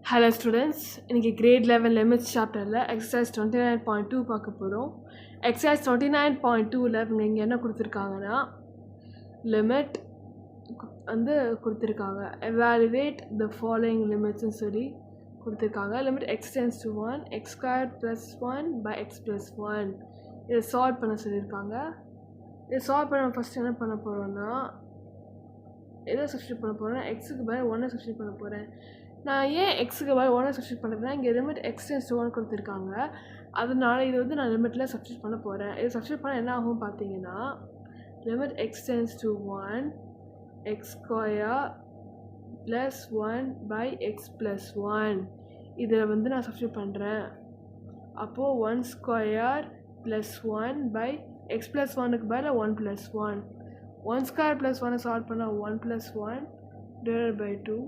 Hello students, இன்னைக்கு grade 11 limits chapterல exercise 29.2 பார்க்க போகிறோம். exercise 29.2ல இங்கே என்ன கொடுத்துருக்காங்கன்னா limit வந்து கொடுத்துருக்காங்க. evaluate the following limitsன்னு சொல்லி கொடுத்துருக்காங்க. limit x tends to 1 x squared plus 1 by x plus 1 இதை சால்வ் பண்ண சொல்லியிருக்காங்க. இதை சால்வ் பண்ண ஃபஸ்ட் என்ன பண்ண போகிறோன்னா எதை சப்ஸ்டியூட் பண்ண போகிறேன், எக்ஸுக்கு பதில் 1 சப்ஸ்டியூட் பண்ண போகிறேன். நான் ஏன் எக்ஸுக்கு பதில் 1 சப்ஸ்டியூட் பண்ணுறேன்னா இங்கே லிமிட் எக்ஸ் டென்ஸ் டு 1 கொடுத்துருக்காங்க. அதனால இது வந்து நான் லிமிட்டில் சப்ஸ்டியூட் பண்ண போகிறேன். இது சப்ஸ்டியூட் பண்ண என்ன ஆகும் பார்த்தீங்கன்னா limit X tends to 1 x square plus 1 by X plus 1 இதில் வந்து நான் சப்ஸ்டியூட் பண்ணுறேன். அப்போது 1 square plus 1 by X plus 1க்கு பதில் 1 ப்ளஸ் 1 1 ஸ்கொயர் ப்ளஸ் 1 சால்வ் பண்ணால் 1 ப்ளஸ் 1 டிவைடட் பை 2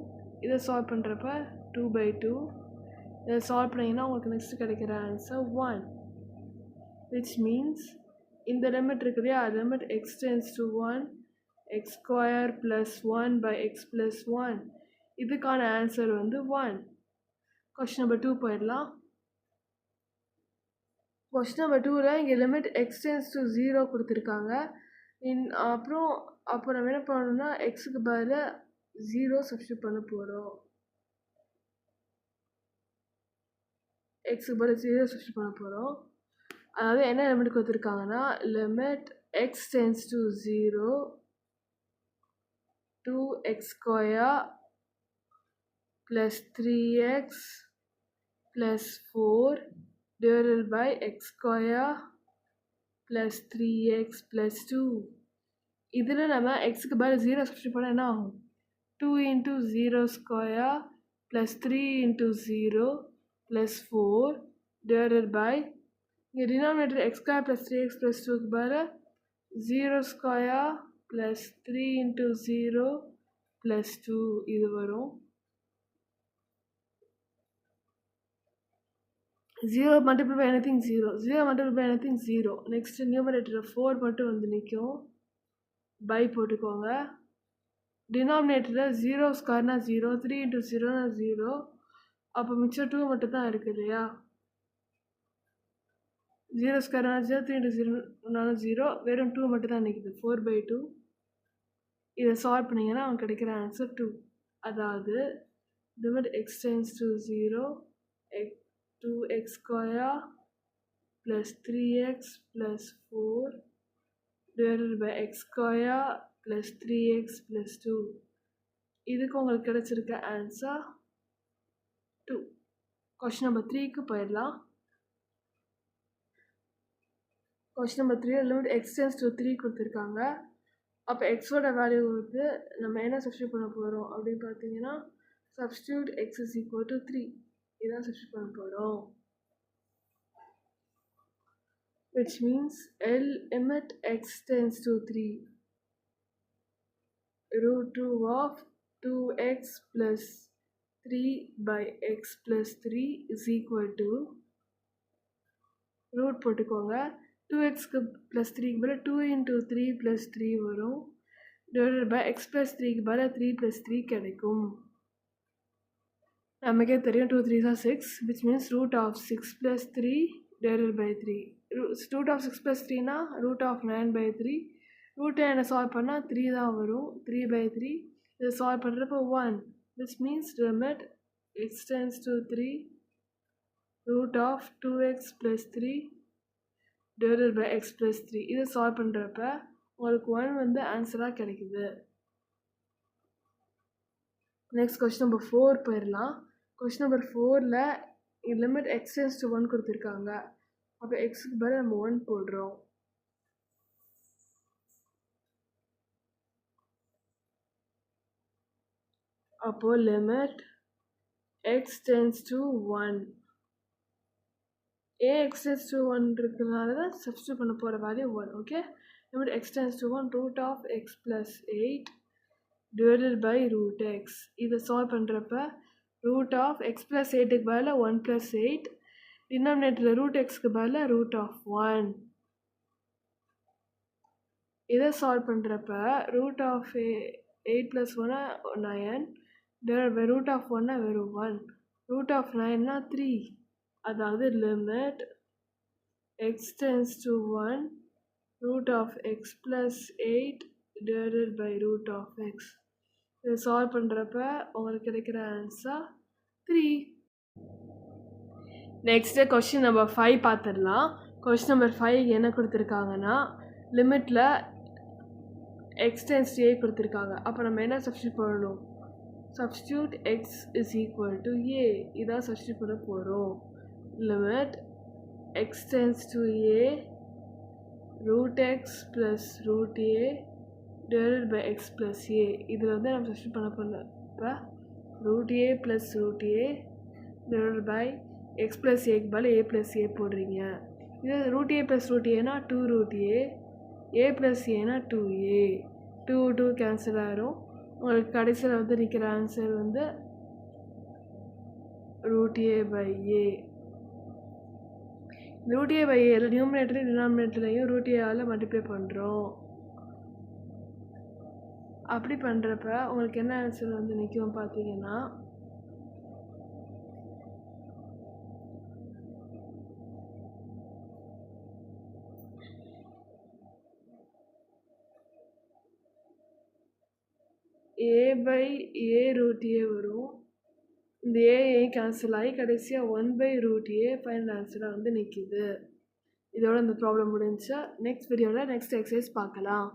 இதை சால்வ் பண்ணுறப்ப 2 பை 2 இதை சால்வ் பண்ணிங்கன்னா உங்களுக்கு நெக்ஸ்ட் கிடைக்கிற ஆன்சர் 1 விச் மீன்ஸ் இந்த லிமிட் இருக்கு இல்லையா limit X tends to 1 x square plus 1 by X plus 1 இதுக்கான ஆன்சர் வந்து 1. கொஸ்டின் நம்பர் 2 போயிடலாம். கொஸ்டின் நம்பர் 2ல் இங்கே லிமிட் எக்ஸ் டென்ஸ் டு 0 கொடுத்துருக்காங்க. அப்புறம் நம்ம என்ன பண்ணணும்னா எக்ஸுக்கு பதில் 0 சப்ஸ்டியூட் பண்ண போகிறோம். எக்ஸுக்கு பதில் 0 சப்ஸ்டியூட் பண்ண போகிறோம். அதாவது என்ன லிமிட் கொடுத்துருக்காங்கன்னா limit X tends to 0 2 x square plus 3x plus 4 divided by x square plus 3x plus 2 இதில் நம்ம எக்ஸுக்கு பதில் 0 சப்ஸ்டியூட் பண்ணால் என்ன ஆகும் 2 into 0 square plus 3 into 0 plus 4 divided by இங்கே denominator x square plus 3x plus 2க்கு பதில் 0 square plus 3 into 0 plus 2 இது வரும். 0 multiplied by anything 0 0 multiplied by anything 0 next numerator 4 மட்டும் வந்து நிற்கும். பை போட்டுக்கோங்க. டினாமினேட்டரில் 0 ஸ்கொயர்னா 0 3 இன்ட்டு 0னா 0 அப்போ மிச்சம் 2 மட்டும் தான் இருக்குது இல்லையா 0 ஸ்கொயர்னா 0 3 இன்ட்டு 0னாலும் 0 வெறும் 2 மட்டும் தான் நிற்குது 4 by 2 இதை சால்வ் பண்ணிங்கன்னா அவன் கிடைக்கிற ஆன்சர் 2. அதாவது limit X tends to 0 2x square plus 3x plus 4 divided by x square plus 3x plus 2 இதுக்கு உங்களுக்கு கிடைச்சிருக்க ஆன்சர் 2. கொஸ்டின் நம்பர் 3க்கு போயிடலாம். Question number 3 limit X tends to 3 கொடுத்துருக்காங்க. அப்போ எக்ஸோட வேல்யூ வந்து நம்ம என்ன சப்ஸ்டியூட் பண்ண போகிறோம் அப்படின்னு பார்த்தீங்கன்னா substitute X is equal to 3 இதான் சப்ஸ்டியூட் பண்ண போகிறோம். which means limit x tends to 3 root 2 of 2x plus 3 by x plus 3 is equal to root போட்டுக்கோங்க 2x plus 3 க்கு பதில் 2 into 3 plus 3 வரும் divided by x plus 3 க்கு பதில் 3 plus 3 கிடைக்கும். நமக்கே தெரியும் 2 3s are 6 which means root of 6 plus 3 divided by 3 root of 6 plus 3 னா root of 9 by 3 ரூட் என்ன சால்வ் பண்ணால் 3 தான் வரும் 3 by 3 இதை சால்வ் பண்ணுறப்போ 1 which means limit x tends to 3 root of 2x plus 3 divided by x plus 3 இதை solve பண்ணுறப்ப உங்களுக்கு 1 வந்து ஆன்சராக கிடைக்குது. நெக்ஸ்ட் கொஸ்டின் நம்பர் 4 போயிடலாம். கொஸ்டின் நம்பர் 4ல் லிமிட் எக்ஸ் டென்ஸ் டு 1 கொடுத்துருக்காங்க. அப்போ எக்ஸுக்கு பதில் நம்ம 1 போடுறோம். அப்போ limit X tends to 1 X tends to 1 இருக்கிறதுனால தான் சப்ஸ்டியூட் பண்ண போகிற value 1. Okay limit X tends to 1 root of X plus 8 divided by root X இதை சால்வ் பண்ணுறப்ப ரூட் ஆஃப் எக்ஸ் ப்ளஸ் 8க்கு பதில் 1 ப்ளஸ் 8 டினாமினேட்டரில் ரூட் எக்ஸ்க்கு பதில் ரூட் ஆஃப் 1 இதை சால்வ் பண்ணுறப்ப root of 8 + 1 9 divided by root of 1 வெறும் 1 ரூட் ஆஃப் 9னா 3. அதாவது limit X tends to 1 root of X plus 8 divided by root of x. இதை சால்வ் பண்ணுறப்ப உங்களுக்கு கிடைக்கிற ஆன்சர் 3. நெக்ஸ்ட்டு கொஸ்டின் நம்பர் 5 பார்த்துடலாம். கொஸ்டின் நம்பர் 5 என்ன கொடுத்துருக்காங்கன்னா லிமிட்டில் எக்ஸ் டென்ஸ் டு ஏ கொடுத்துருக்காங்க. அப்போ நம்ம என்ன சப்ஸ்டியூட் பண்ணணும்? Substitute X is equal to A. இதான் சப்ஸ்டியூட் பண்ண போகிறோம். Limit X tends to A root X plus root A divided by X plus A. இதில் வந்து நம்ம சப்ஸ்டியூட் பண்ண இப்போ root A plus root A divided by X plus ஏக்கு பதில் ஏ ப்ளஸ் ஏ போடுறீங்க. இது ரூட் ஏ ப்ளஸ் ரூட் ஏனா 2 ரூட் ஏ ப்ளஸ் ஏனா 2a. 2 கேன்சல் ஆகிரும். உங்களுக்கு கடைசியில் வந்து நிற்கிற ஆன்சர் வந்து root A by A. Root A by A நியூமினேட்டரையும் டினாமினேட்டரையும் ரூட் ஏவால் மல்டிப்ளை பண்ணுறோம். அப்படி பண்ணுறப்ப உங்களுக்கு என்ன ஆன்சர் வந்து நிற்கும் பார்த்தீங்கன்னா ஏ பை ஏ ரூட் ஏ வரும். இந்த ஏ கேன்சல் ஆகி கடைசியாக 1 பை ரூட் ஏ ஃபைனல் ஆன்சராக வந்து நிற்கிது. இதோட இந்த ப்ராப்ளம் முடிஞ்சா நெக்ஸ்ட் வீடியோவில் நெக்ஸ்ட் எக்ஸசைஸ் பார்க்கலாம்.